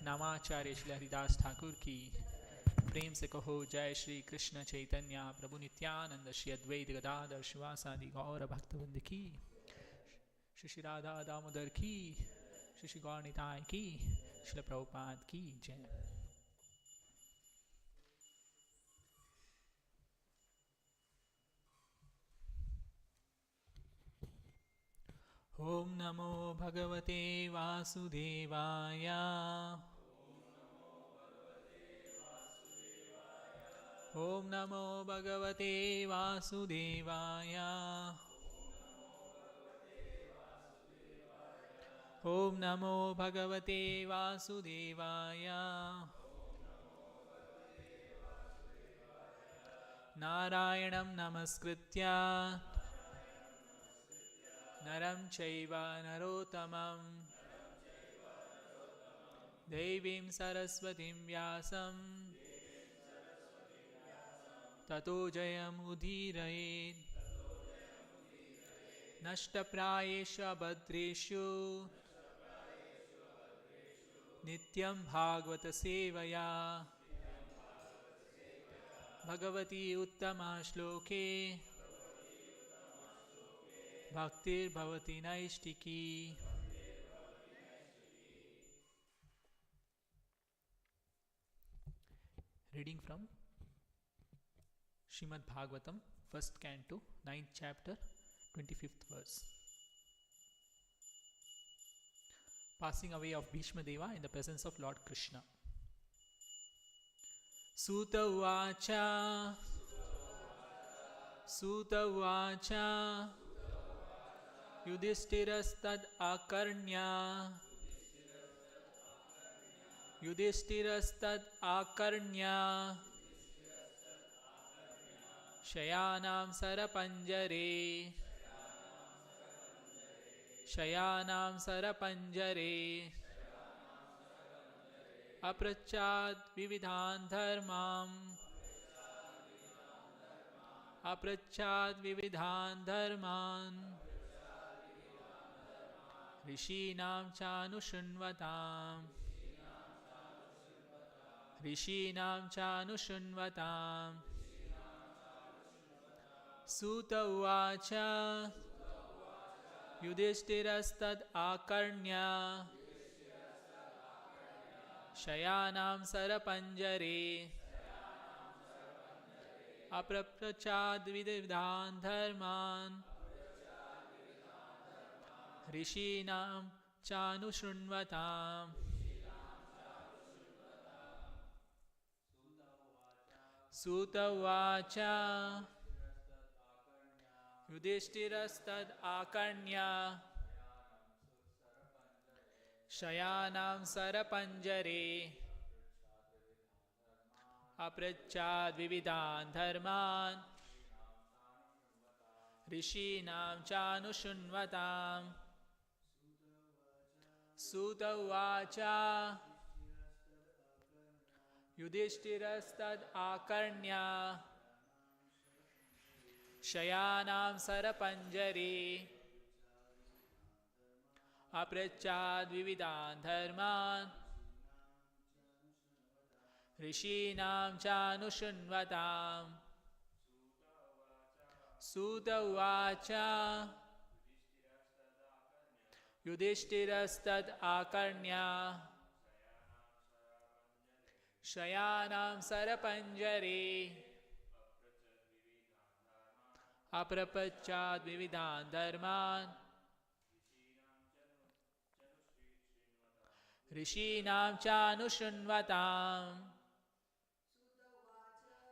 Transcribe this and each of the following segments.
नामाचार्य श्री हरिदास ठाकुर की। प्रेम से कहो जय श्री कृष्ण चैतन्य प्रभु नित्यानंद श्री अद्वैत गदाधर शिवासादि गौर भक्तवृंद की। श्री श्री राधा दामोदर की। श्री श्री गौर निताय की। श्री प्रभुपाद की जय। ओम नमो भगवते वासुदेवाय। ओम नमो भगवते वासुदेवाय। ओम नमो भगवते वासुदेवाय। नारायणं नमस्कृत्य नरं चैव नरोत्तमं देवीं सरस्वतीं व्यासं ततो जयमुदीरयेत्। नष्टप्रायेषु भद्रेषु नित्यं भागवत सेवया भगवती उत्तमा श्लोके भक्तिर्भवति नैष्टिकी। Reading from Srimad Bhagavatam, first canto, 9th chapter, 25th verse. Passing away of Bhishma Deva in the presence of Lord Krishna. Suta Uvacha. Suta Uvacha. Yudhishthirastad akarnya. Yudhishthirastad akarnya. Shayanam sarapanjare. Shayanam sarapanjare. Aprachad vividhan dharmam. Aprachad vividhan dharman. Rishinam chanushunvatam. Rishinam chanushunvatam. Suta Uvacha. Yudhishthirastad akarnya. Shayanam sarapanjare. Apraprachad vividhan dharman. Rishinam chanushunvatam. Suta Uvacha. Yudhishthirastad akarnya. Shayanam sarapanjare. Aprachad vividhan dharman. Rishinam chanushunvatam. Suta Uvacha. Yudhishthirastad akarnya. Shayanam sarapanjare. Aprachad vividhan dharman. Rishinam chanushunvatam. Suta Uvacha. Yudhishthirastad akarnya. Shayanam sarapanjare. Aprapachad vividhan dharman. Rishinam chanushunvatam.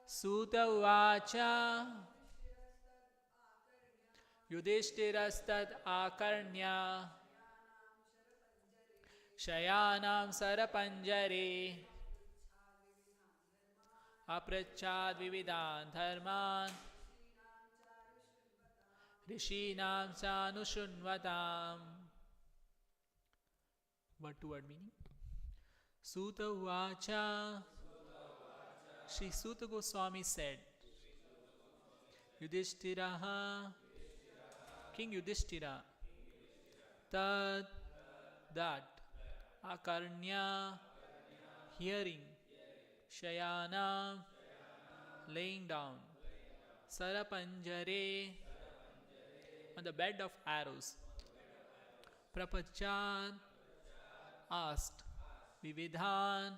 Suta Uvacha. Yudhishthirastad akarnya. Shayanam sarapanjare. Aprachad vividhan dharman. Rishinam chanushunvatam. Word to word meaning. Suta Uvacha. Shri Suta Goswami said, Yudhishthiraha, King Yudhishthira, Tad, that, Akarnya, hearing, Shayana, laying down, Sarapanjare, on the bed of arrows, Prapachan, asked, Vividhan,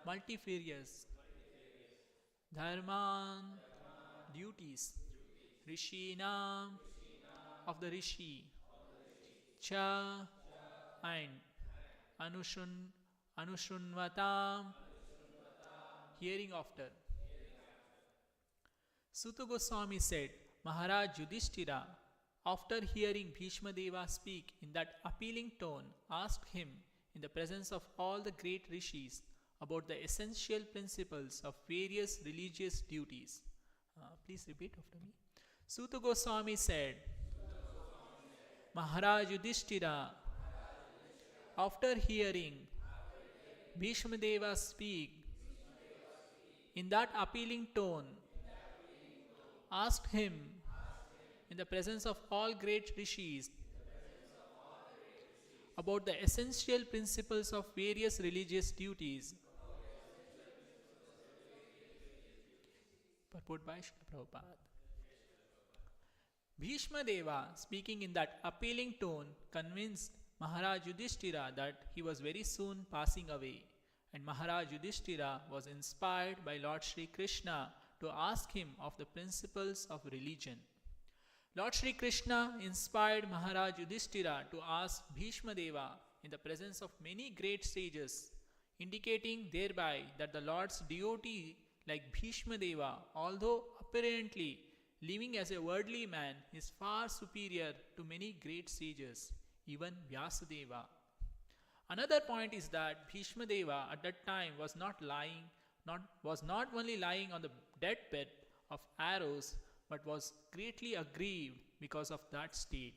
multifarious, Dharman, duties, Rishinam, of the Rishi, Cha, and Anushunvatam, hearing after. Suta Goswami said, Maharaj Yudhishthira, after hearing Bhishma Deva speak in that appealing tone, asked him in the presence of all the great rishis about the essential principles of various religious duties. Please repeat after me. Suta Goswami said, Maharaj Yudhishthira, after hearing Bhishma Deva speak in that appealing tone, asked him in the presence of all great rishis about the essential principles of various religious duties. Purport by Srila Prabhupada. Bhishma Deva, speaking in that appealing tone, convinced Maharaj Yudhishthira that he was very soon passing away, and Maharaj Yudhishthira was inspired by Lord Sri Krishna to ask him of the principles of religion. Lord Sri Krishna inspired Maharaj Yudhishthira to ask Bhishma Deva in the presence of many great sages, indicating thereby that the Lord's devotee like Bhishma Deva, although apparently living as a worldly man, is far superior to many great sages, even Vyasadeva. Another point is that Bhishma Deva at that time was not only lying on the deathbed of arrows, but was greatly aggrieved because of that state.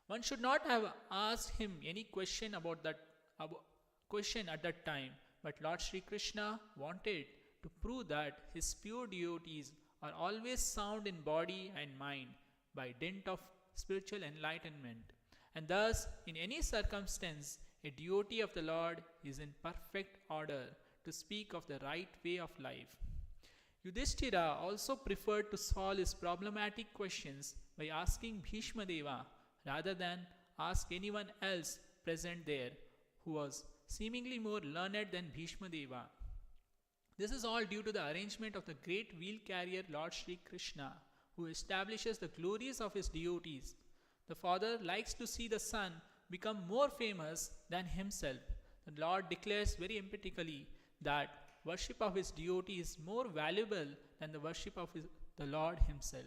One should not have asked him any question about that question at that time, but Lord Sri Krishna wanted to prove that his pure devotees are always sound in body and mind by dint of spiritual enlightenment, and thus in any circumstance a devotee of the Lord is in perfect order to speak of the right way of life. Yudhishthira also preferred to solve his problematic questions by asking Bhishma Deva rather than ask anyone else present there who was seemingly more learned than Bhishma Deva. This is all due to the arrangement of the great wheel carrier Lord Sri Krishna, who establishes the glories of his devotees. The father likes to see the son become more famous than himself. The Lord declares very emphatically that worship of his devotee is more valuable than the worship of the Lord himself.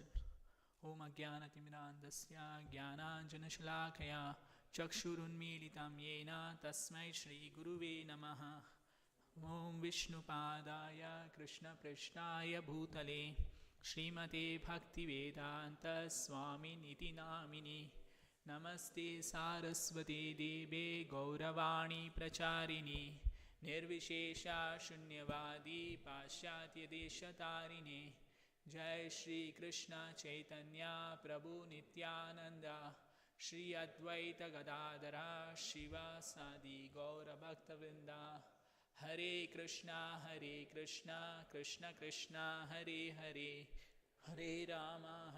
Om Ajnanatimidandasya Jnananjanashalakaya Chakshurunmilitam Yena Tasmai Shri Guruve Namaha. Om Vishnupadaya Krishna Prishtaya Bhutale Srimate Bhaktivedanta Swami Niti Namini Namaste Saraswate Deve Gauravani Pracharini Nirvishesha Shunyavadi Pashyatya Deshatarine Jai Shri Krishna Chaitanya Prabhu Nityananda Shri Advaita Gadadara Shiva Sadi Gaura Bhaktavrinda Hare Krishna Krishna Krishna Hare Hare Hare Rama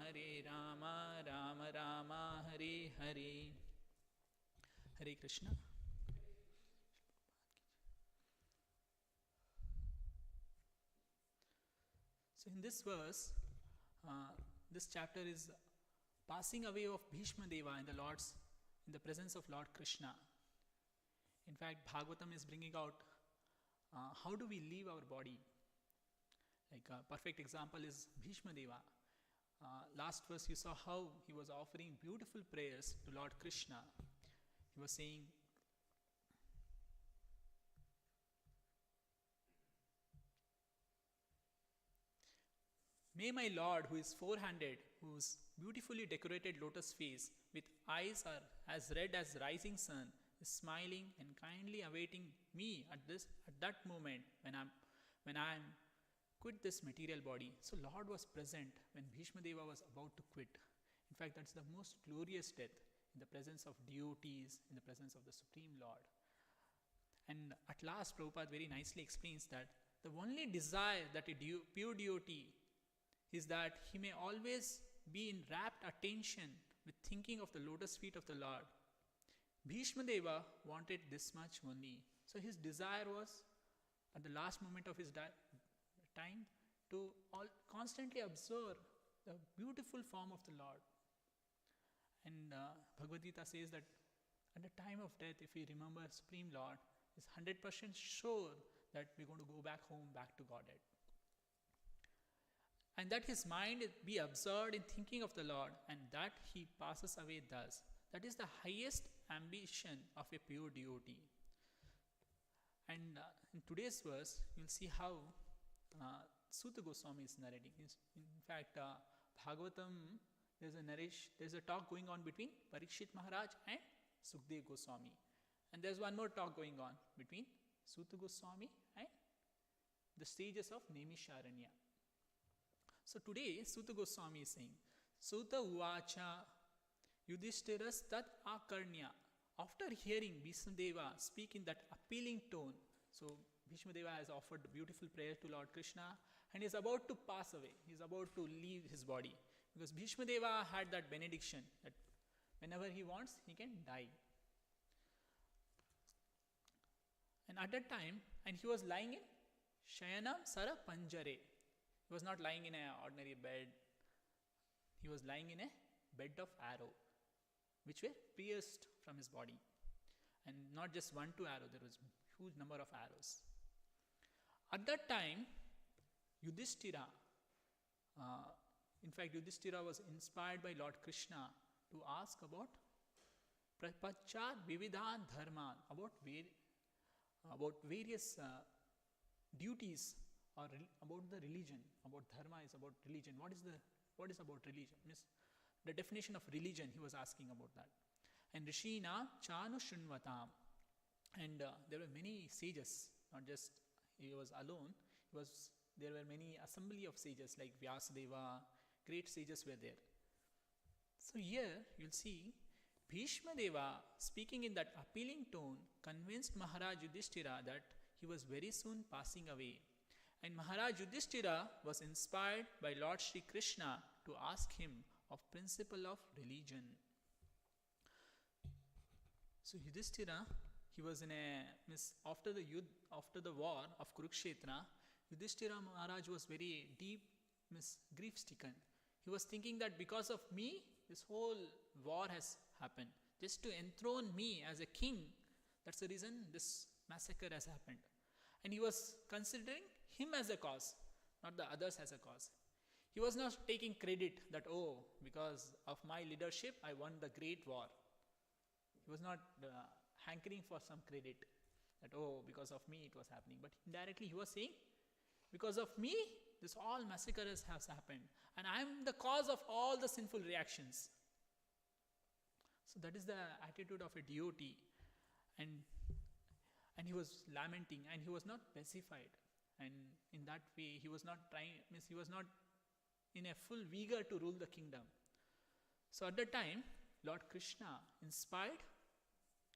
Rama Rama Hare Hare. Hare Krishna. So in this verse, this chapter is passing away of Bhishma Deva in the presence of Lord Krishna. In fact, Bhagavatam is bringing out how do we leave our body. Like a perfect example is Bhishma Deva. Last verse you saw how he was offering beautiful prayers to Lord Krishna. He was saying, May my Lord, who is four-handed, whose beautifully decorated lotus face with eyes are as red as rising sun, is smiling and kindly awaiting me at that moment when I am quit this material body. So Lord was present when Bhishma Deva was about to quit. In fact, that's the most glorious death, in the presence of devotees, in the presence of the Supreme Lord. And at last, Prabhupada very nicely explains that the only desire that a pure devotee is that he may always be in rapt attention with thinking of the lotus feet of the Lord. Bhishma Deva wanted this much only. So his desire was, at the last moment of his time, to constantly observe the beautiful form of the Lord. And Bhagavad Gita says that at the time of death, if we remember Supreme Lord, is 100% sure that we're going to go back home, back to Godhead. And that his mind be absorbed in thinking of the Lord, and that he passes away thus. That is the highest ambition of a pure devotee. And in today's verse, you'll see how Suta Goswami is narrating. In fact, Bhagavatam, there's a talk going on between Parikshit Maharaj and Sukdev Goswami. And there's one more talk going on between Suta Goswami and the sages of Naimisharanya. So today, Suta Goswami is saying, Suta Uvacha Yudhishtiras Tat Akarnya. After hearing Bhishmadeva speak in that appealing tone, so Bhishmadeva has offered a beautiful prayer to Lord Krishna and is about to pass away. He is about to leave his body. Because Bhishmadeva had that benediction that whenever he wants, he can die. And at that time, and he was lying in Shayanam Sara Panjare. He was not lying in an ordinary bed. He was lying in a bed of arrow, which were pierced from his body. And not just 1, 2 arrows, there was a huge number of arrows. At that time, Yudhishthira, Yudhishthira was inspired by Lord Krishna to ask about Prapachar Vividhan Dharman, about various duties or about the religion. About dharma is about religion. What is about religion? Means the definition of religion, he was asking about that. And Rishina Chanu Shunvatam. And there were many sages, not just he was alone. There were many assembly of sages like Vyasadeva, great sages were there. So here you'll see Bhishma Deva speaking in that appealing tone convinced Maharaj Yudhishthira that he was very soon passing away. And Maharaj Yudhishthira was inspired by Lord Shri Krishna to ask him of principle of religion. So Yudhishthira, he was after the war of Kurukshetra, Yudhishthira Maharaj was very deep, grief stricken. He was thinking that because of me, this whole war has happened. Just to enthrone me as a king, that's the reason this massacre has happened. And he was considering him as a cause, not the others as a cause. He was not taking credit that, because of my leadership, I won the great war. He was not hankering for some credit that, because of me it was happening. But indirectly he was saying, because of me, this all massacres has happened. And I am the cause of all the sinful reactions. So that is the attitude of a devotee. And he was lamenting and he was not pacified. And in that way, he was not in a full vigor to rule the kingdom. So at that time, Lord Krishna inspired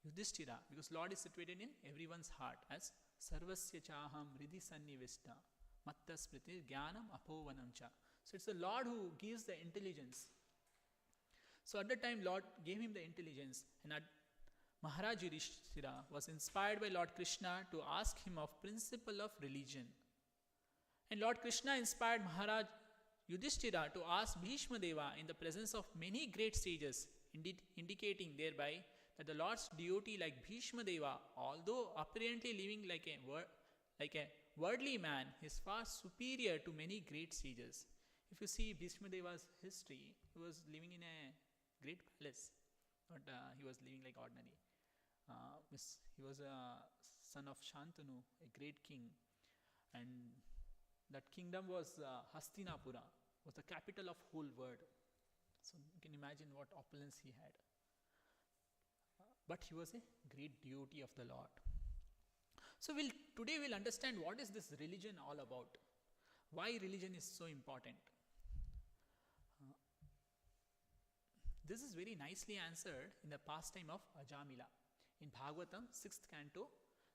Yudhishthira, because Lord is situated in everyone's heart as Sarvasya Chaham Ridhi Sannivishta Matta Spriti Jnanam Apovanam Cha. So it's the Lord who gives the intelligence. So at that time, Lord gave him the intelligence, and Maharaj Yudhishthira was inspired by Lord Krishna to ask him of principle of religion. And Lord Krishna inspired Maharaj Yudhishthira to ask Bhishma Deva in the presence of many great sages, indicating thereby that the Lord's devotee like Bhishma Deva, although apparently living like a worldly man, is far superior to many great sages. If you see Bhishma Deva's history, he was living in a great palace, but he was living like ordinary. He was a son of Shantanu, a great king, and that kingdom was Hastinapura, was the capital of whole world. So you can imagine what opulence he had. But he was a great devotee of the Lord. So today we'll understand what is this religion all about. Why religion is so important. This is very nicely answered in the pastime of Ajamila. In Bhagavatam, 6th canto,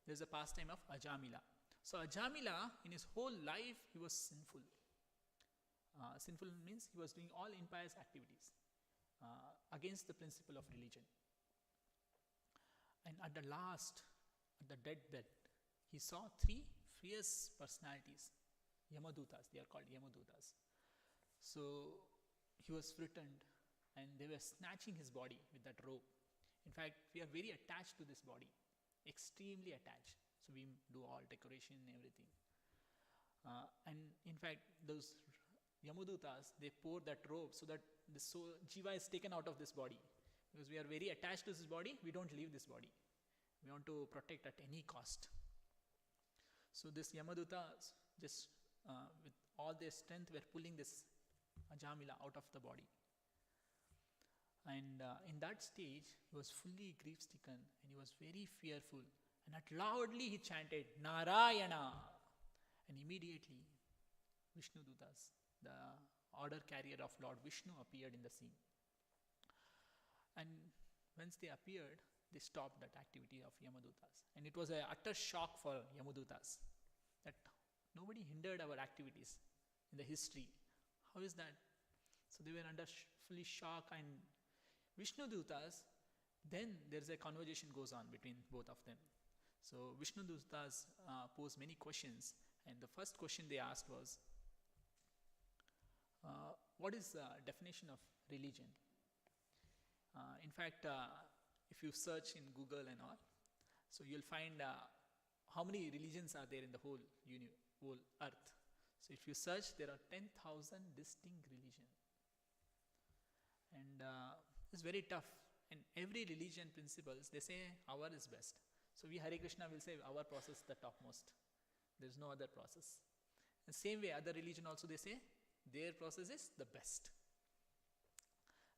there's a pastime of Ajamila. So Ajamila, in his whole life, he was sinful. Sinful means he was doing all impious activities against the principle of religion. And at the last, at the deathbed, he saw three fierce personalities, Yamadutas, they are called Yamadutas. So he was frightened and they were snatching his body with that rope. In fact, we are very attached to this body, extremely attached. So we do all decoration and everything. And in fact, those Yamadutas, they pour that rope so that the soul, Jiva is taken out of this body. Because we are very attached to this body, we don't leave this body. We want to protect at any cost. So this Yamadutas, just with all their strength, were pulling this Ajamila out of the body. And in that stage, he was fully grief-stricken and he was very fearful. And loudly he chanted, Narayana! And immediately, Vishnudutas, the order carrier of Lord Vishnu, appeared in the scene. And once they appeared, they stopped that activity of Yamadutas. And it was an utter shock for Yamadutas that nobody hindered our activities in the history. How is that? So they were under fully shock, and Vishnudutas, then there's a conversation goes on between both of them. So Vishnudutas posed many questions, and the first question they asked was, what is the definition of religion? In fact, if you search in Google and all, so you'll find how many religions are there in the whole earth. So if you search, there are 10,000 distinct religions. And it's very tough. And every religion principles, they say our is best. So we Hare Krishna will say our process is the topmost. There's no other process. The same way other religion also they say their process is the best.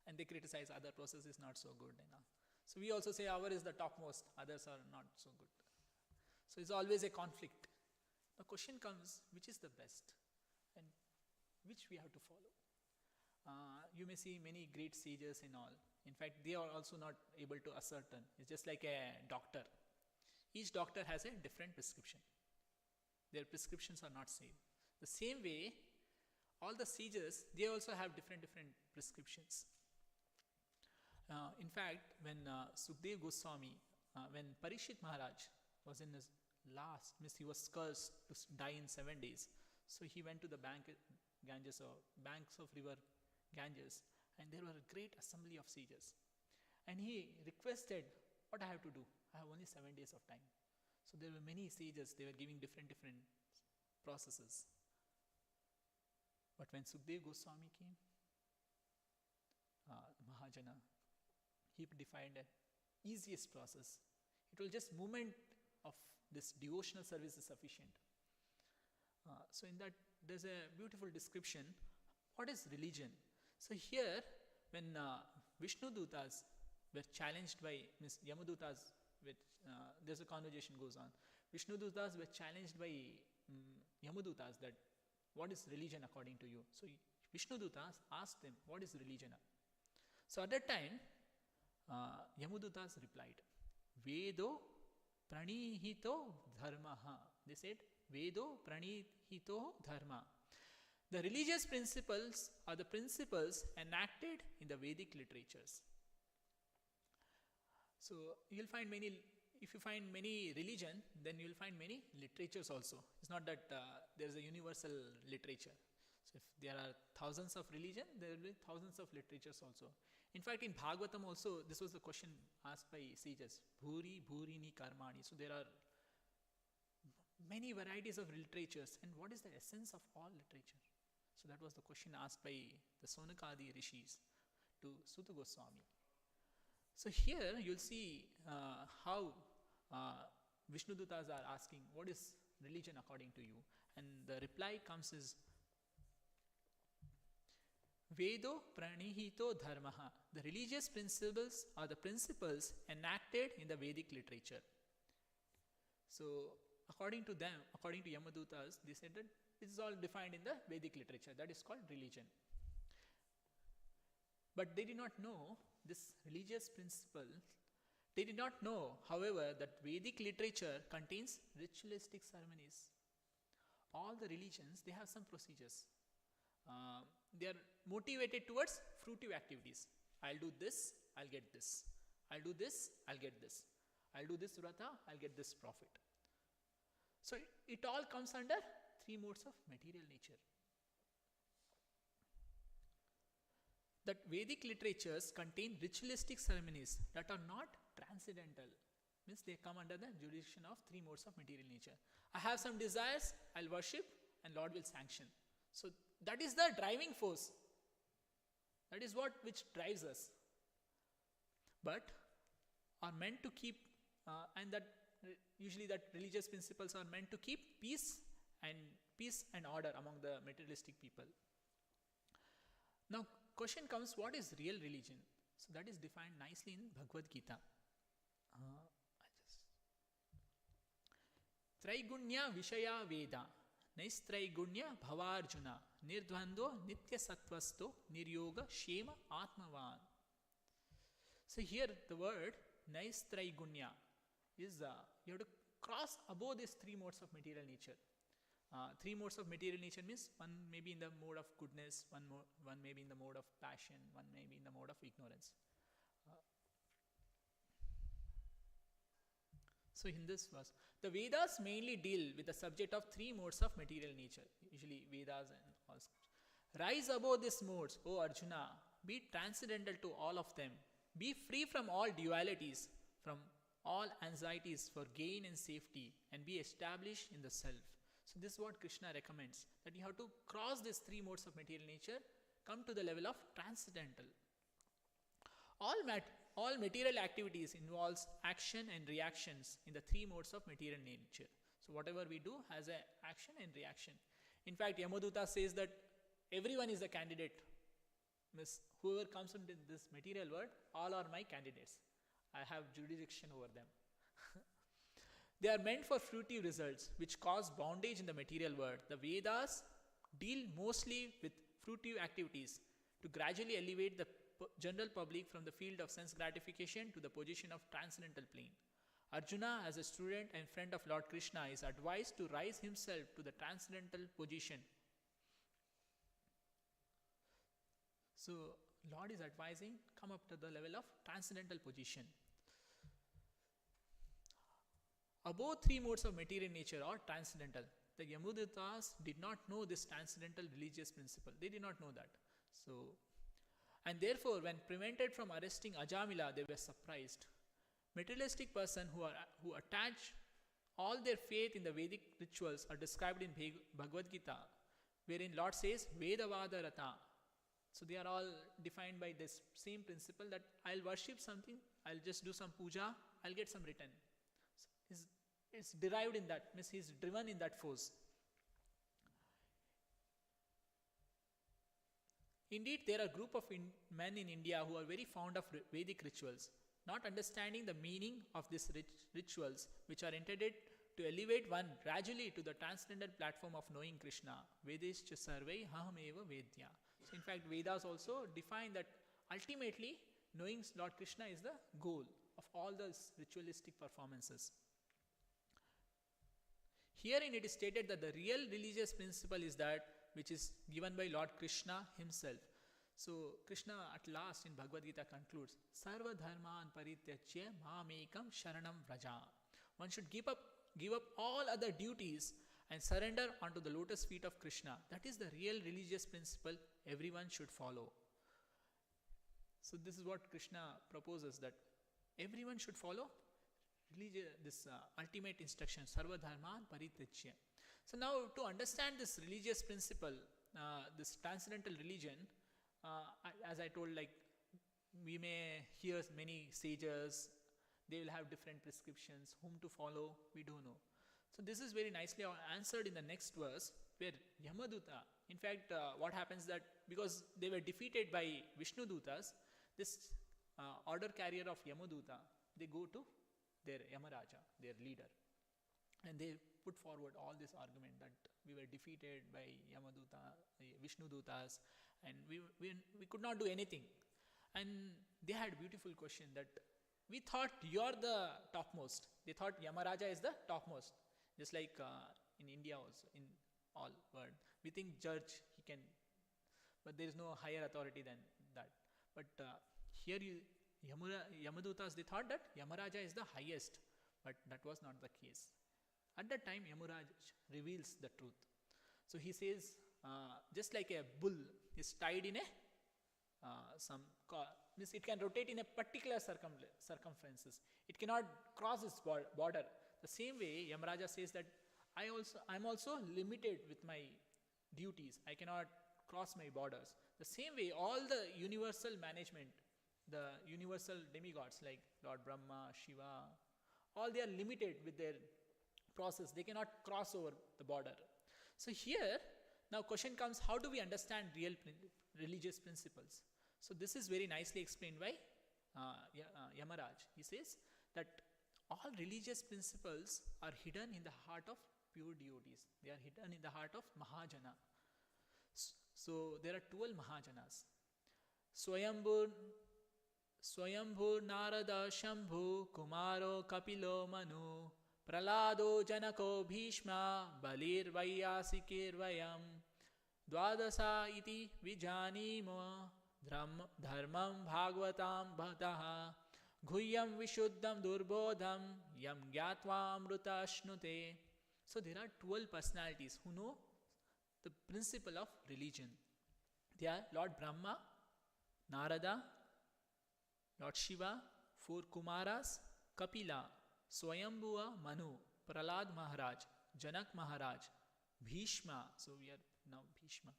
And they criticize other process is not so good. So we also say our is the topmost, others are not so good. So it's always a conflict. The question comes, which is the best and which we have to follow? You may see many great sages and all. In fact, they are also not able to ascertain. It's just like a doctor. Each doctor has a different prescription. Their prescriptions are not same. The same way, all the sages, they also have different prescriptions. In fact, when Sukdev Goswami, when Parikshit Maharaj was in his last, he was cursed to die in 7 days. So he went to the banks of river Ganges, and there were a great assembly of sages. And he requested, what I have to do? I have only 7 days of time. So there were many sages, they were giving different processes. But when Sukdev Goswami came, Mahajana, he defined an easiest process. It will just moment of this devotional service is sufficient. So in that, there's a beautiful description. What is religion? So here, when Vishnudutas were challenged by Yamadutas, there's a conversation goes on. Vishnudutas were challenged by Yamadutas that what is religion according to you? So Vishnudutas asked them, what is religion? So at that time, Yamadutas replied, Vedo pranihito dharmaha. They said, Vedo pranihito dharma. The religious principles are the principles enacted in the Vedic literatures. So you'll find many, if you find many religion, then you'll find many literatures also. It's not that there's a universal literature. So if there are thousands of religion, there will be thousands of literatures also. In fact, in Bhagavatam also, this was the question asked by sages, Bhuri, Bhurini, Karmani. So there are many varieties of literatures, and what is the essence of all literature? So that was the question asked by the Sonakadi rishis to Suta Goswami. So here you'll see how Vishnudutas are asking, what is religion according to you? And the reply comes is, Vedo pranihito dharmaha. The religious principles are the principles enacted in the Vedic literature. So according to them, according to Yamadutas, they said that it is all defined in the Vedic literature. That is called religion. But they did not know this religious principle They did not know, however, that Vedic literature contains ritualistic ceremonies. All the religions, they have some procedures. They are motivated towards fruitive activities. I'll do this, I'll get this. I'll do this, I'll get this. I'll do this vrata, I'll get this profit. So it all comes under three modes of material nature. That Vedic literatures contain ritualistic ceremonies that are not transcendental. Means they come under the jurisdiction of three modes of material nature. I have some desires, I'll worship, and Lord will sanction. So that is the driving force. That is what which drives us. But are meant to keep, and that usually that religious principles are meant to keep peace and order among the materialistic people. Now, question comes: what is real religion? So that is defined nicely in Bhagavad Gita. Traigunya Vishaya Veda Naistraigunya Bhavarjuna Nirdvando Nitya Sattvasto Niryoga Shema Atmavan. So here the word Naistraigunya is you have to cross above these three modes of material nature. Three modes of material nature means one may be in the mode of goodness, one may be in the mode of passion, one may be in the mode of ignorance. So in this verse, the Vedas mainly deal with the subject of three modes of material nature. Usually Vedas and all. Rise above these modes, O Arjuna, be transcendental to all of them. Be free from all dualities, from all anxieties for gain and safety, and be established in the self. So this is what Krishna recommends, that you have to cross these three modes of material nature, come to the level of transcendental. All material activities involves action and reactions in the three modes of material nature. So whatever we do has an action and reaction. In fact, Yamaduta says that everyone is a candidate. Means whoever comes into this material world, all are my candidates. I have jurisdiction over them. They are meant for fruitive results, which cause bondage in the material world. The Vedas deal mostly with fruitive activities to gradually elevate the general public from the field of sense gratification to the position of transcendental plane. Arjuna, as a student and friend of Lord Krishna, is advised to rise himself to the transcendental position. So Lord is advising, come up to the level of transcendental position. Above three modes of material nature or transcendental. The Yamudutas did not know this transcendental religious principle. They did not know that. And therefore, when prevented from arresting Ajamila, they were surprised. Materialistic person who attach all their faith in the Vedic rituals are described in Bhagavad Gita, wherein Lord says, Vedavada Rata. So they are all defined by this same principle that I'll worship something, I'll just do some puja, I'll get some return. So it's derived in that, means he's driven in that force. Indeed, there are a group of men in India who are very fond of Vedic rituals, not understanding the meaning of these rituals, which are intended to elevate one gradually to the transcendental platform of knowing Krishna. Vedescha sarvai hahameva vedya. So in fact, Vedas also define that ultimately knowing Lord Krishna is the goal of all those ritualistic performances. Herein it is stated that the real religious principle is that which is given by Lord Krishna himself. So Krishna at last in Bhagavad Gita concludes, Sarva dharman parityajya mamekam sharanam vraja. One should give up all other duties and surrender onto the lotus feet of Krishna. That is the real religious principle everyone should follow. So this is what Krishna proposes, that everyone should follow this ultimate instruction, Sarva dharman parityajya. So now to understand this religious principle, this transcendental religion, as I told, like we may hear many sages, they will have different prescriptions, whom to follow, we don't know. So this is very nicely answered in the next verse, where Yamaduta, in fact what happens that because they were defeated by Vishnudutas, this order carrier of Yamaduta, they go to their Yamaraja, their leader, and they put forward all this argument that we were defeated by Yamaduta, Vishnudutas, and we could not do anything. And they had a beautiful question that we thought you're the topmost. They thought Yamaraja is the topmost. Just like in India also, in all world. We think judge, he can, but there is no higher authority than that. But here Yamadutas, they thought that Yamaraja is the highest, but that was not the case. At that time, Yamaraj reveals the truth. So he says, just like a bull is tied in a means it can rotate in a particular circumferences. It cannot cross its border. The same way, Yamaraja says that I'm also limited with my duties. I cannot cross my borders. The same way, all the universal management, the universal demigods like Lord Brahma, Shiva, all they are limited with their process. They cannot cross over the border. So here, now question comes, how do we understand real religious principles? So this is very nicely explained by Yamaraj. He says that all religious principles are hidden in the heart of pure devotees. They are hidden in the heart of Mahajana. So there are 12 Mahajanas. Swayambhur Narada Shambhu Kumaro Kapilo Manu Pralado Janako Bhishma Balir Vayasikir Vayam Dwadasa iti Vijanimo Dharmam Bhagavatam Bhataha Guyam Vishuddham Durbodham Yam Gyatva Amruta Ashnute. So there are 12 personalities who know the principle of religion. They are Lord Brahma, Narada, Lord Shiva, 4 Kumaras, Kapila, Swayambhuva Manu, Pralad Maharaj, Janak Maharaj, Bhishma, so we are now Bhishma,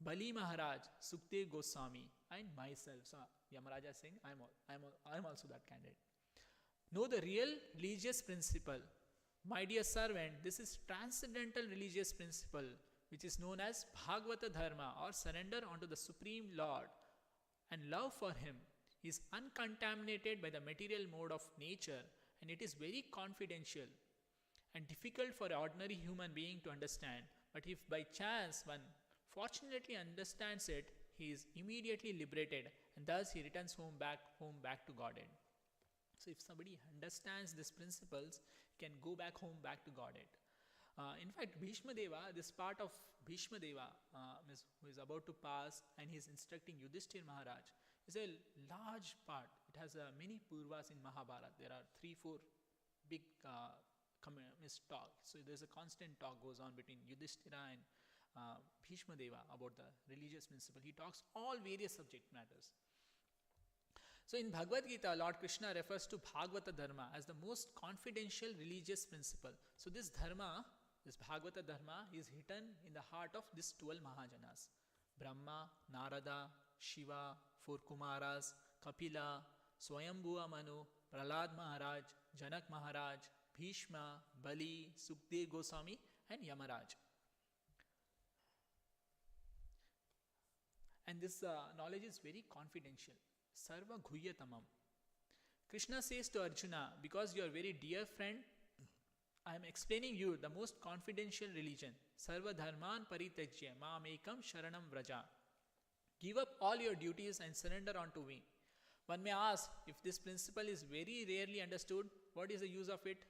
Bali Maharaj, Sukhdev Goswami, and myself. So Yamaraja is saying, I'm also that candidate. Know the real religious principle. My dear servant, this is transcendental religious principle which is known as Bhagavata Dharma, or surrender unto the Supreme Lord and love for Him is uncontaminated by the material mode of nature, and it is very confidential and difficult for an ordinary human being to understand. But if by chance one fortunately understands it, he is immediately liberated, and thus he returns home back to Godhead. So if somebody understands these principles, he can go back home back to Godhead. In fact, Bhishma Deva, this part of Bhishma Deva who is about to pass and he is instructing Yudhishthir Maharaj, is a large part. It has many purvas in Mahabharata. There are 3-4 big talk. So there's a constant talk goes on between Yudhishthira and Bhishma Deva about the religious principle. He talks all various subject matters. So in Bhagavad Gita, Lord Krishna refers to Bhagavata Dharma as the most confidential religious principle. So this Dharma, this Bhagavata Dharma is hidden in the heart of these 12 Mahajanas. Brahma, Narada, Shiva, 4 Kumaras, Kapila, Swayambhuva Manu, Pralad Maharaj, Janak Maharaj, Bhishma, Bali, Sukhdev Goswami, and Yamaraj. And this knowledge is very confidential. Sarva Ghuyatamam. Krishna says to Arjuna, because you are very dear friend, I am explaining you the most confidential religion. Sarva Dharman Parityajya Mam Ekam Sharanam Vraja. Give up all your duties and surrender unto me. One may ask, if this principle is very rarely understood, what is the use of it?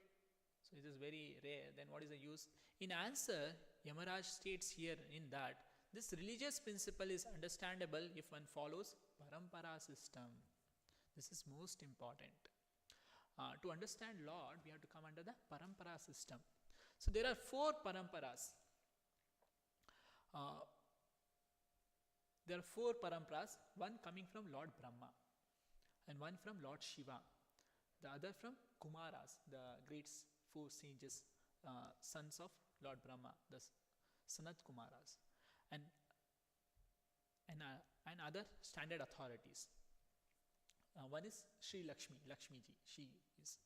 So it is very rare, then what is the use? In answer, Yamaraj states here in that this religious principle is understandable if one follows parampara system. This is most important. To understand Lord, we have to come under the parampara system. So there are 4 paramparas. There are 4 paramparas, one coming from Lord Brahma and one from Lord Shiva, the other from Kumaras, the great 4 sages, sons of Lord Brahma, the Sanat Kumaras, and other standard authorities. One is Sri Lakshmiji, she is.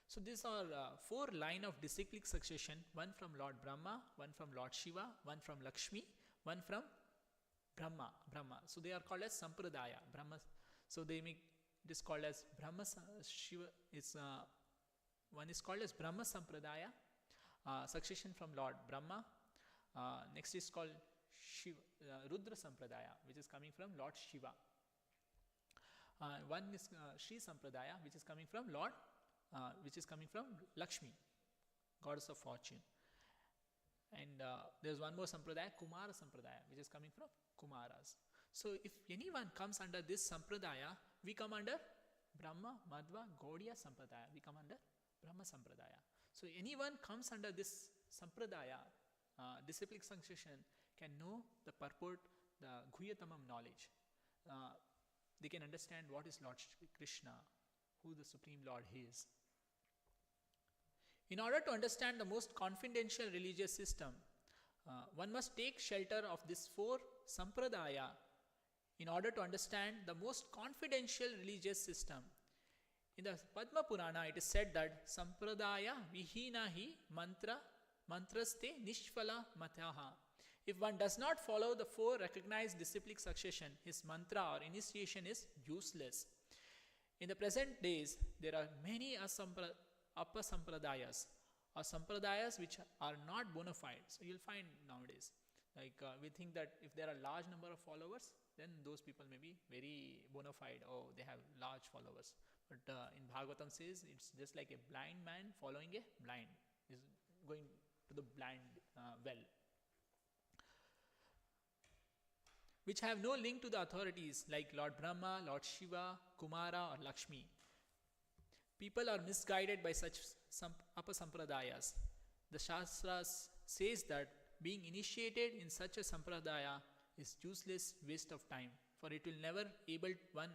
So these are 4 line of disciplic succession, one from Lord Brahma, one from Lord Shiva, one from Lakshmi, one from Brahma. So they are called as Sampradaya. Brahma. So they make this called as Brahma Shiva. One is called as Brahma Sampradaya, succession from Lord Brahma. Next is called Shiva, Rudra Sampradaya, which is coming from Lord Shiva. One is Sri Sampradaya, which is coming from Lakshmi, goddess of fortune. And there's one more Sampradaya, Kumara Sampradaya, which is coming from Kumaras. So if anyone comes under this Sampradaya, we come under Brahma, Madhva, Gaudiya Sampradaya. We come under Brahma Sampradaya. So anyone comes under this Sampradaya, disciplic succession, can know the purport, the Guhyatamam knowledge. They can understand what is Lord Krishna, who the Supreme Lord is. In order to understand the most confidential religious system, one must take shelter of this 4 Sampradaya in order to understand the most confidential religious system. In the Padma Purana, it is said that Sampradaya Vihina hi mantraste nishphala mataha. If one does not follow the 4 recognized disciplic succession, his mantra or initiation is useless. In the present days, there are many apasampradayas or sampradayas which are not bona fide. So you'll find nowadays, we think that if there are large number of followers, then those people may be very bona fide, or they have large followers. But in Bhagavatam says it's just like a blind man following a blind, is going to the blind well, which have no link to the authorities like Lord Brahma, Lord Shiva, Kumara or Lakshmi. People are misguided by such apasampradayas. The Shastras says that being initiated in such a sampradaya is useless waste of time, for it will never able one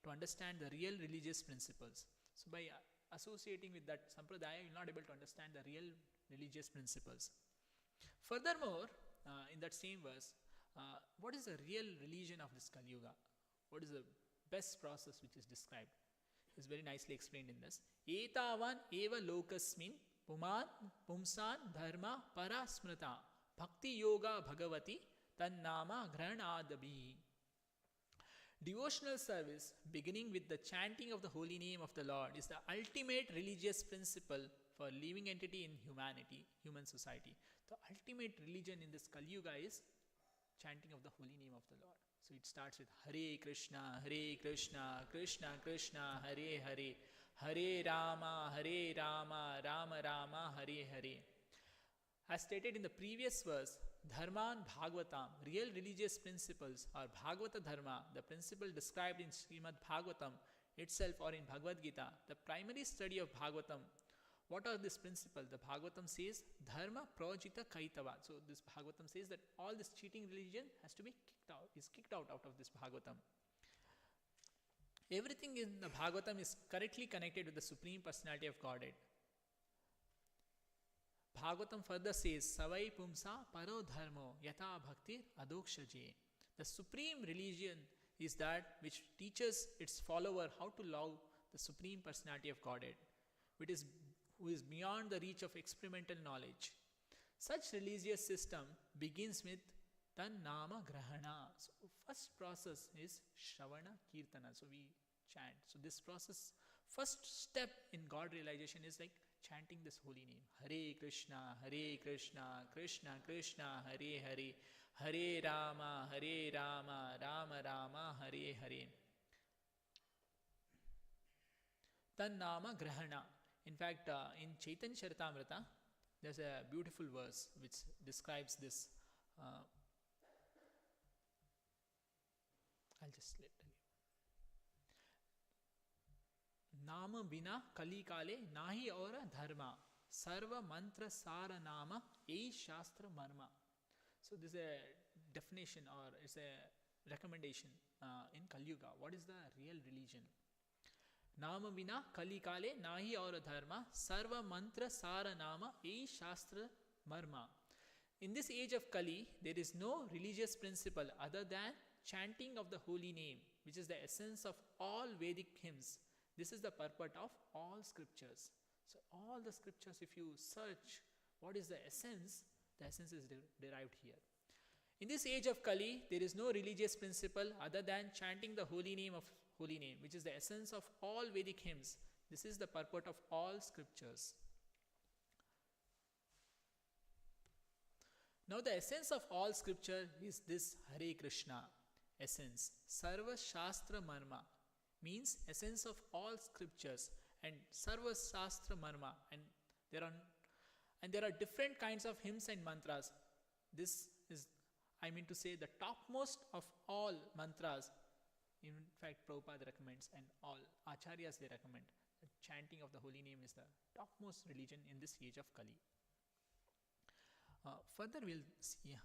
to understand the real religious principles. So by associating with that sampradaya, you will not able to understand the real religious principles. Furthermore, in that same verse, what is the real religion of this Kali Yuga? What is the best process which is described? Is very nicely explained in this. Etavan eva lokasmin puman pumsan dharma parasmrita bhakti yoga bhagavati tannama granadabi. Devotional service beginning with the chanting of the holy name of the Lord is the ultimate religious principle for living entity in human society. The ultimate religion in this Kali Yuga is chanting of the holy name of the Lord. So it starts with Hare Krishna, Krishna Krishna, Hare Hare, Hare Rama, Rama Rama, Hare Hare. As stated in the previous verse, Dharma and Bhagavatam, real religious principles, or Bhagavata Dharma, the principle described in Srimad Bhagavatam itself or in Bhagavad Gita, the primary study of Bhagavatam. What are these principles? The Bhagavatam says Dharma Projita Kaitava. So this Bhagavatam says that all this cheating religion has to be kicked out of this Bhagavatam. Everything in the Bhagavatam is correctly connected with the Supreme Personality of Godhead. Bhagavatam further says Savai Pumsa Paro Dharmo Yata Bhaktir Adokshaje. The supreme religion is that which teaches its follower how to love the Supreme Personality of Godhead, who is beyond the reach of experimental knowledge. Such religious system begins with Tannama Grahana. So first process is Shravana Kirtana. So we chant. So this process, first step in God realization is like chanting this holy name. Hare Krishna, Krishna Krishna, Hare Hare, Hare Rama, Rama Rama, Hare Hare. Tannama Grahana. In fact, in Chaitanya Charitamrita, there's a beautiful verse which describes this. I'll just tell you. Nama bina kali kale nahi aura dharma sarva mantra sara nama ei shastra marma. So this is a definition, or it's a recommendation in Kali Yuga. What is the real religion? Nama vina kali kale nahi aura dharma sarva mantra sara nama ei shastra marma. In this age of Kali, there is no religious principle other than chanting of the holy name, which is the essence of all Vedic hymns. This is the purport of all scriptures. So all the scriptures, if you search what is the essence is derived here. In this age of Kali, there is no religious principle other than chanting the holy name, which is the essence of all Vedic hymns. This is the purport of all scriptures. Now the essence of all scripture is this Hare Krishna essence. Sarva Shastra Marma. means essence of all scriptures and Sarva Shastra Marma, and there are different kinds of hymns and mantras. This is, I mean to say, the topmost of all mantras. In fact, Prabhupada recommends, and all acharyas they recommend, that chanting of the holy name is the topmost religion in this age of Kali. Further we'll see.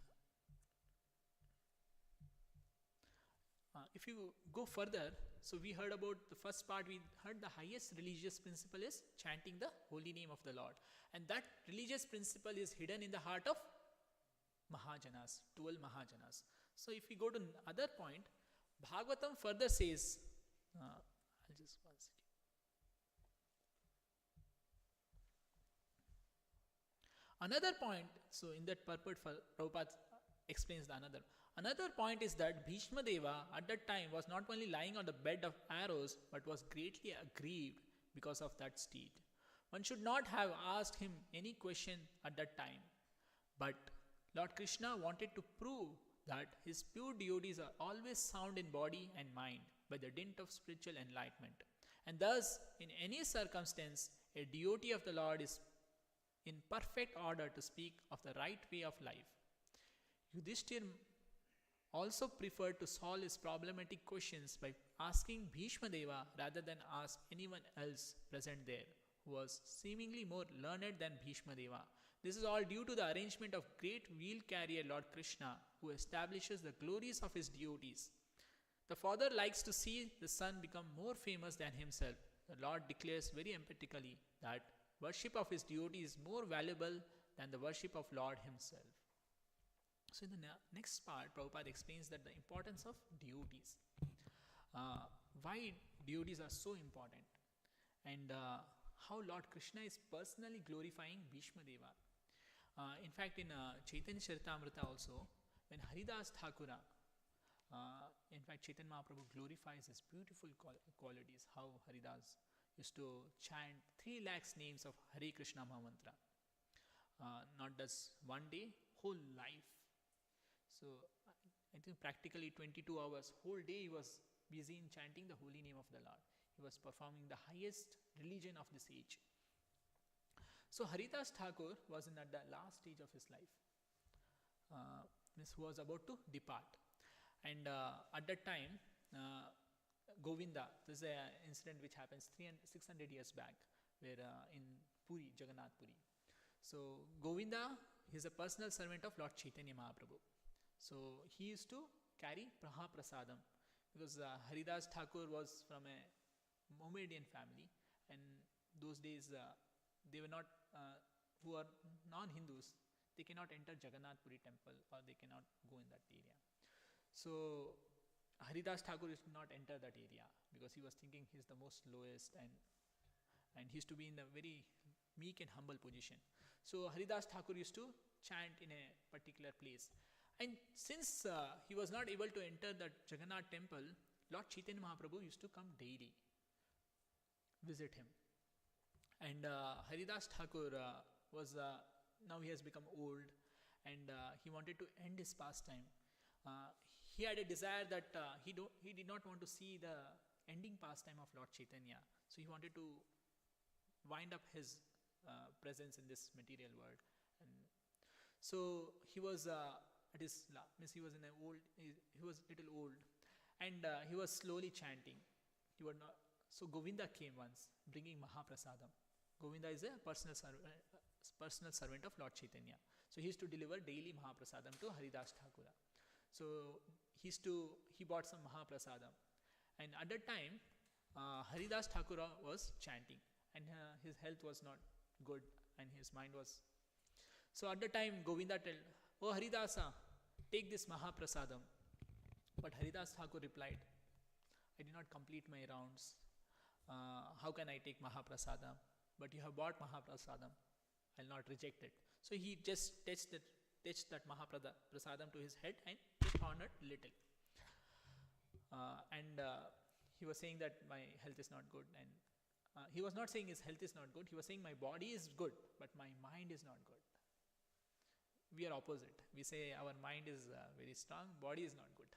If you go further, so we heard about the first part, we heard the highest religious principle is chanting the holy name of the Lord. And that religious principle is hidden in the heart of Mahajanas, 12 Mahajanas. So if we go to other point, Bhagavatam further says, I'll just one second. Another point, so in that purport, Prabhupada explains the another point is that Bhishma Deva at that time was not only lying on the bed of arrows, but was greatly aggrieved because of that steed. One should not have asked him any question at that time, but Lord Krishna wanted to prove that his pure devotees are always sound in body and mind by the dint of spiritual enlightenment. And thus, in any circumstance, a devotee of the Lord is in perfect order to speak of the right way of life. Yudhishthir also preferred to solve his problematic questions by asking Bhishma Deva rather than ask anyone else present there, who was seemingly more learned than Bhishma Deva. This is all due to the arrangement of great wheel carrier Lord Krishna, who establishes the glories of his devotees. The father likes to see the son become more famous than himself. The Lord declares very emphatically that worship of his devotee is more valuable than the worship of Lord himself. So in the next part, Prabhupada explains that the importance of devotees. Why devotees are so important, and how Lord Krishna is personally glorifying Bhishma Deva. In fact, in Chaitanya Charitamrita also, when Haridas Thakura, in fact Chaitanya Mahaprabhu glorifies his beautiful qualities, how Haridas used to chant 3 lakhs names of Hare Krishna Mahamantra. Not just one day, whole life. So I think practically 22 hours, whole day he was busy in chanting the holy name of the Lord. He was performing the highest religion of this age. So Haridas Thakur was at the last stage of his life. Who was about to depart. And at that time, Govinda, this is an incident which happens 600 years back, where in Puri, Jagannath Puri. So Govinda is a personal servant of Lord Chaitanya Mahaprabhu. So he used to carry Prasadam, because Haridas Thakur was from a Mohammedan family, and those days they were not, who are non-Hindus, they cannot enter Jagannath Puri temple, or they cannot go in that area. So Haridas Thakur used to not enter that area, because he was thinking he is the most lowest, and he used to be in a very meek and humble position. So Haridas Thakur used to chant in a particular place. And since he was not able to enter that Jagannath temple, Lord Chaitanya Mahaprabhu used to come daily, visit him. And Haridas Thakur was, now he has become old, and he wanted to end his pastime. He had a desire that he did not want to see the ending pastime of Lord Chaitanya. So he wanted to wind up his presence in this material world. And so he was at his he was in an old, he was little old, and he was slowly chanting. He would not. So Govinda came once, bringing Mahaprasadam. Govinda is a personal servant of Lord Chaitanya. So he used to deliver daily Mahaprasadam to Haridas Thakura. So he bought some Mahaprasadam, and at that time Haridas Thakura was chanting, and his health was not good, and his mind was. So at the time Govinda told, "Oh Haridasa, take this Mahaprasadam." But Haridas Thakur replied, "I did not complete my rounds. How can I take Mahaprasadam? But you have bought Mahaprasadam. I'll not reject it." So he just touched that Mahaprasadam to his head and just honored little. And he was saying that my health is not good. And he was not saying his health is not good. He was saying my body is good, but my mind is not good. We are opposite. We say our mind is very strong, body is not good.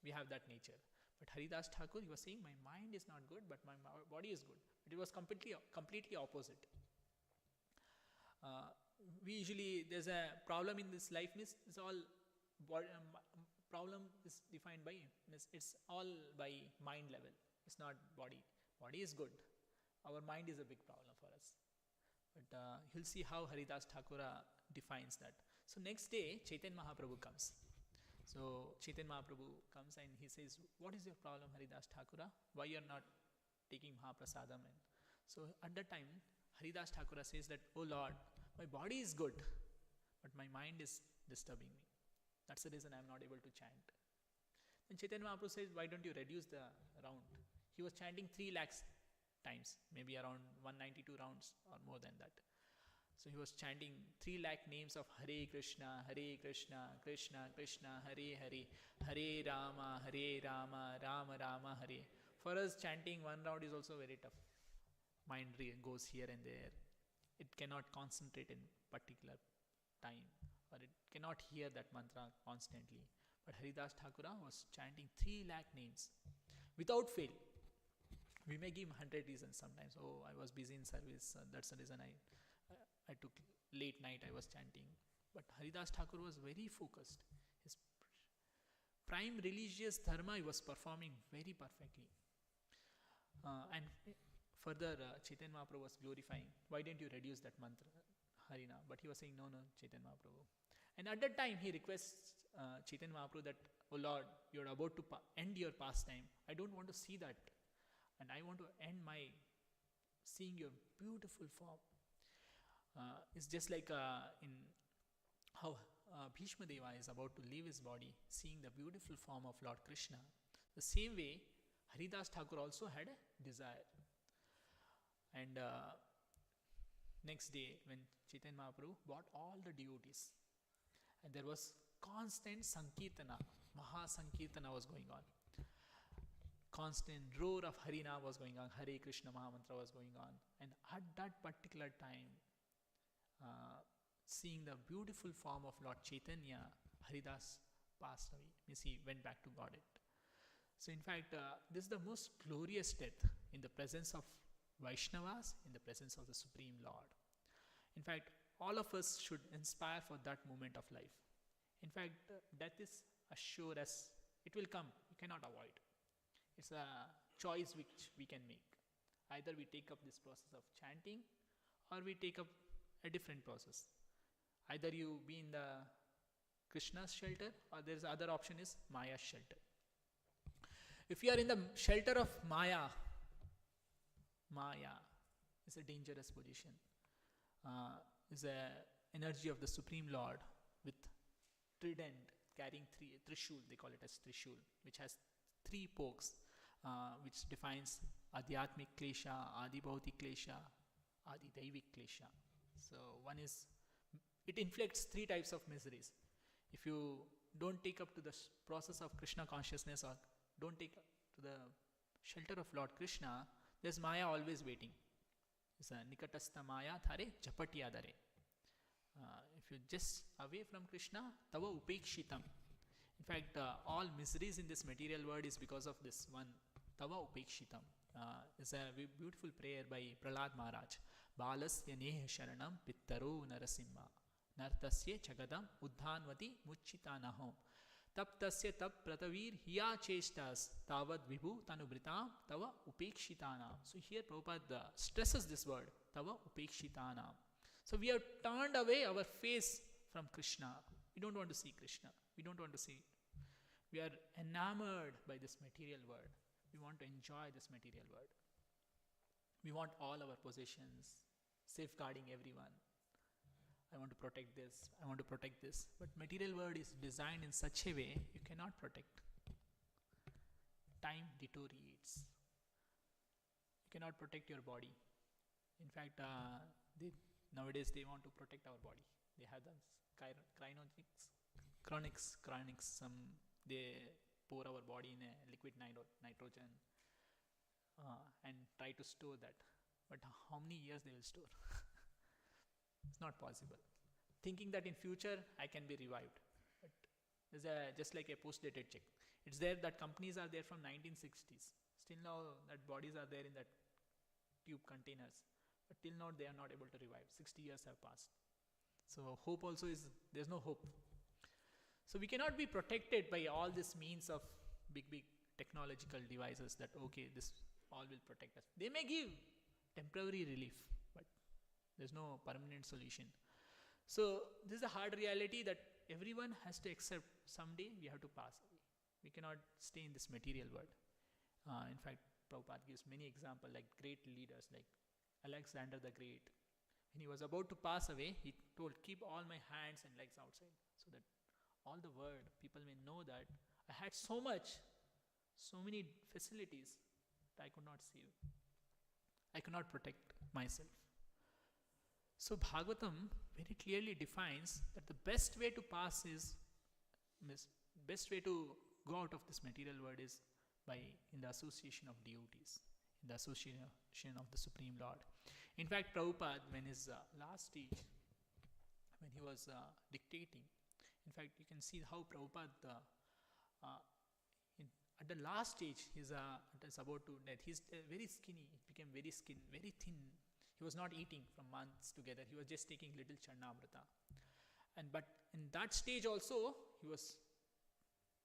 We have that nature. But Haridas Thakur, he was saying, my mind is not good, but my body is good. But it was completely opposite. We usually, there's a problem in this life, means it's all problem is defined by, means it's all by mind level. It's not body. Body is good. Our mind is a big problem for us. But you'll see how Haridas Thakura defines that. So next day, Chaitanya Mahaprabhu comes. So Chaitanya Mahaprabhu comes and he says, what is your problem, Haridas Thakura? Why you are not taking Mahaprasadam? And so at that time, Haridas Thakura says that, oh Lord, my body is good, but my mind is disturbing me. That's the reason I am not able to chant. Then Chaitanya Mahaprabhu says, why don't you reduce the round? He was chanting 3 lakhs times, maybe around 192 rounds or more than that. So he was chanting 3 lakh names of Hare Krishna, Krishna Krishna, Hare Hare, Hare Rama, Rama Rama, Hare. For us, chanting 1 round is also very tough. Mind goes here and there. It cannot concentrate in particular time, or it cannot hear that mantra constantly. But Haridas Thakura was chanting 3 lakh names without fail. We may give 100 reasons sometimes. Oh, I was busy in service. That's the reason I took late night. I was chanting. But Haridas Thakur was very focused. His prime religious dharma he was performing very perfectly. And further, Chaitanya Mahaprabhu was glorifying. Why didn't you reduce that mantra, Harina? But he was saying, no, Chaitanya Mahaprabhu. And at that time, he requests Chaitanya Mahaprabhu that, oh Lord, you're about to end your pastime. I don't want to see that. And I want to end my seeing your beautiful form. It's just like in how Bhishma Deva is about to leave his body, seeing the beautiful form of Lord Krishna. The same way, Haridas Thakur also had a desire. And next day, when Chaitanya Mahaprabhu brought all the devotees, and there was constant Sankirtana, Maha Sankirtana was going on. Constant roar of Harina was going on, Hare Krishna Mahamantra was going on. And at that particular time, seeing the beautiful form of Lord Chaitanya, Haridas passed away. Means he went back to Godhead. So in fact, this is the most glorious death in the presence of Vaishnavas, in the presence of the Supreme Lord. In fact, all of us should inspire for that moment of life. In fact, death is assured as it will come. You cannot avoid. It's a choice which we can make. Either we take up this process of chanting, or we take up a different process. Either you be in the Krishna's shelter, or there's other option is Maya's shelter. If you are in the shelter of Maya is a dangerous position. Is a energy of the Supreme Lord with trident carrying Trishul, they call it as Trishul, which has 3 pokes, which defines Adhyatmik Klesha, Adi Bhautik Klesha, Adi Daivik Klesha. So one is, it inflicts 3 types of miseries. If you don't take up to the process of Krishna consciousness, or don't take up to the shelter of Lord Krishna, there's Maya always waiting. It's a Nikatastha Maya Thare Japatiya Dare. If you're just away from Krishna, Tava Upekshitam. In fact, all miseries in this material world is because of this one, Tava Upekshitam. It's a beautiful prayer by Prahlad Maharaj. Balasya Neha Sharanam Pittaro Narasimha Nartasya Chagadam Uddhanvati Muchitanaham Taptasya Tap Pratavir Hiya Cheshtas Tavad Vibhu Tanubritam Tava Upekshitanam. So here Prabhupada stresses this word, Tava Upekshitanam. So we have turned away our face from Krishna. We don't want to see Krishna. We don't want to see. We are enamored by this material world. We want to enjoy this material world. We want all our possessions, safeguarding everyone. I want to protect this. I want to protect this. But material world is designed in such a way you cannot protect. Time deteriorates. You cannot protect your body. In fact, nowadays they want to protect our body. They have the chronics. They pour our body in a liquid nitrogen and try to store that. But how many years they will store? It's not possible. Thinking that in future I can be revived. But just like a post-dated check. It's there that companies are there from 1960s. Still now that bodies are there in that tube containers. But till now they are not able to revive. 60 years have passed. So hope also there's no hope. So we cannot be protected by all this means of big technological devices that okay, this all will protect us. They may give temporary relief, but there's no permanent solution. So this is a hard reality that everyone has to accept. Someday we have to pass away. We cannot stay in this material world. In fact, Prabhupada gives many examples like great leaders like Alexander the Great. When he was about to pass away, he told, keep all my hands and legs outside so that all the world, people may know that I had so many facilities that I could not save. I could not protect myself. So Bhagavatam very clearly defines that the best way to best way to go out of this material world is in the association of devotees, in the association of the Supreme Lord. In fact, Prabhupada, when his last stage, when he was dictating, in fact, you can see how Prabhupada, at the last stage, he's about to death. He's very skinny. He became very thin. He was not eating from months together. He was just taking little Charnamrita. But in that stage also, he was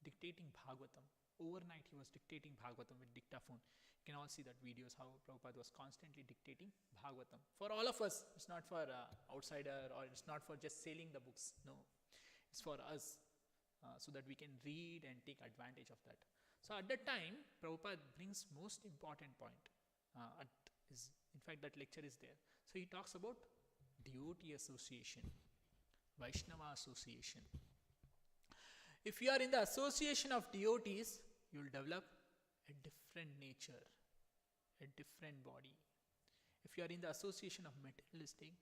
dictating Bhagavatam. Overnight, he was dictating Bhagavatam with dictaphone. You can all see that videos how Prabhupada was constantly dictating Bhagavatam. For all of us, it's not for outsider or it's not for just selling the books. No, it's for us so that we can read and take advantage of that. So at that time, Prabhupada brings most important point. In fact, that lecture is there. So he talks about devotee association, Vaishnava association. If you are in the association of devotees, you will develop a different nature, a different body. If you are in the association of materialistic,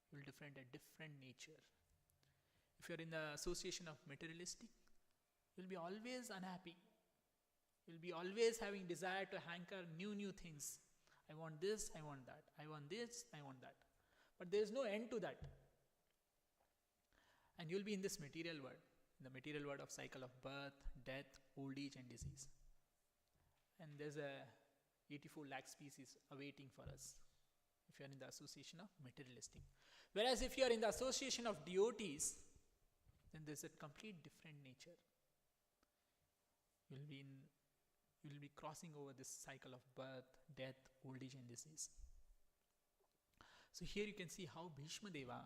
you will develop a different nature. If you are in the association of materialistic, you will be always unhappy. You will be always having desire to hanker new things. I want this, I want that. I want this, I want that. But there is no end to that. And you will be in this material world. In the material world of cycle of birth, death, old age and disease. And there's 84 lakh species awaiting for us if you are in the association of materialistic. Whereas if you are in the association of devotees, then there's a complete different nature. You will be crossing over this cycle of birth, death, old age and disease. So here you can see how Bhishma Deva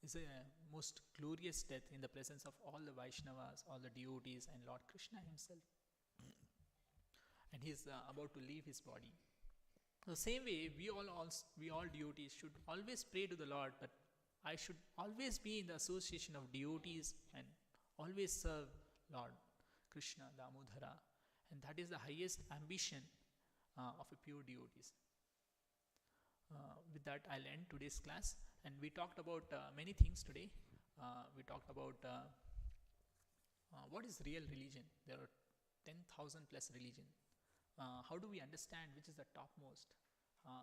is a most glorious death in the presence of all the Vaishnavas, all the devotees and Lord Krishna himself. And he is about to leave his body. The same way, we all devotees should always pray to the Lord that I should always be in the association of devotees and always serve Lord Krishna, Damodara. And that is the highest ambition of a pure devotees. With that, I'll end today's class. And we talked about many things today. We talked about what is real religion. There are 10,000 plus religion. How do we understand which is the topmost?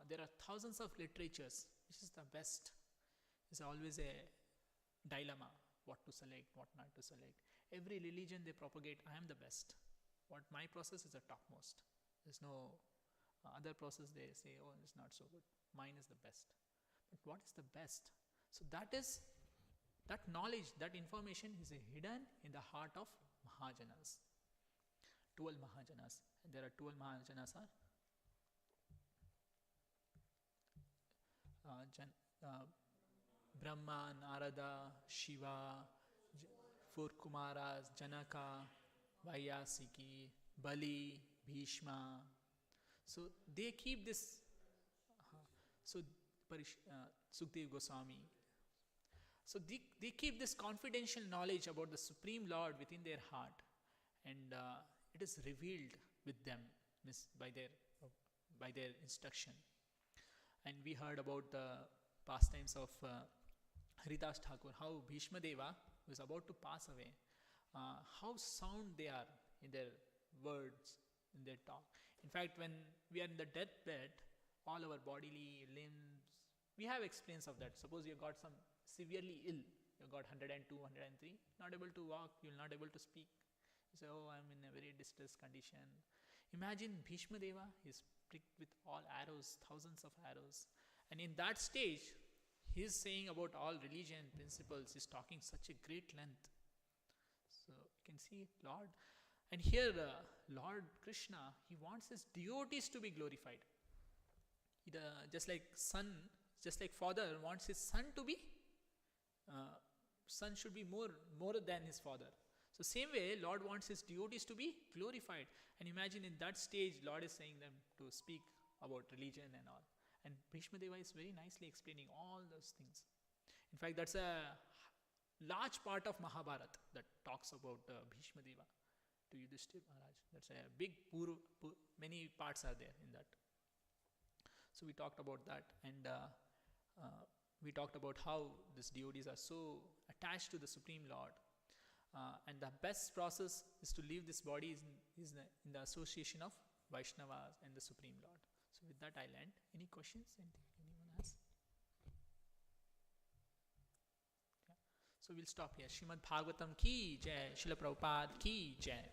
There are thousands of literatures. Which is the best? It's always a dilemma. What to select, what not to select. Every religion they propagate, I am the best. What my process is the topmost. There's no other process they say, oh, it's not so good. Mine is the best. But what is the best? So that knowledge, that information is hidden in the heart of Mahajanas. 12 Mahajanas. And there are 12 Mahajanas are Brahma, Narada, Shiva, 4 Kumaras, Janaka, Vayasiki, Bali, Bhishma. So they keep this. Sukdev Goswami. So they keep this confidential knowledge about the Supreme Lord within their heart, and it is revealed with them by their instruction. And we heard about the pastimes of Haridas Thakur, how Bhishma Deva was about to pass away, how sound they are in their words, in their talk. In fact, when we are in the deathbed, all our bodily limbs, we have experience of that. Suppose you got some severely ill, you got 102, 103, not able to walk, you're not able to speak. You say, oh, I'm in a very distressed condition. Imagine Bhishma Deva is pricked with all arrows, thousands of arrows. And in that stage, he's saying about all religion principles, he's talking such a great length. So you can see Lord. And here Lord Krishna, he wants his devotees to be glorified. Just like father wants his son to be, son should be more than his father. So same way, Lord wants his devotees to be glorified. And imagine in that stage, Lord is saying them to speak about religion and all. And Bhishma Deva is very nicely explaining all those things. In fact, that's a large part of Mahabharata that talks about Bhishma Deva to Yudhishthira Maharaj. That's a big, many parts are there in that. So we talked about that, and we talked about how these devotees are so attached to the Supreme Lord. And the best process is to leave this body is in the association of Vaishnavas and the Supreme Lord. So with that I'll end. Any questions? Anyone has? Yeah. So we'll stop here. Srimad Bhagavatam ki jai, Srila Prabhupada ki jai.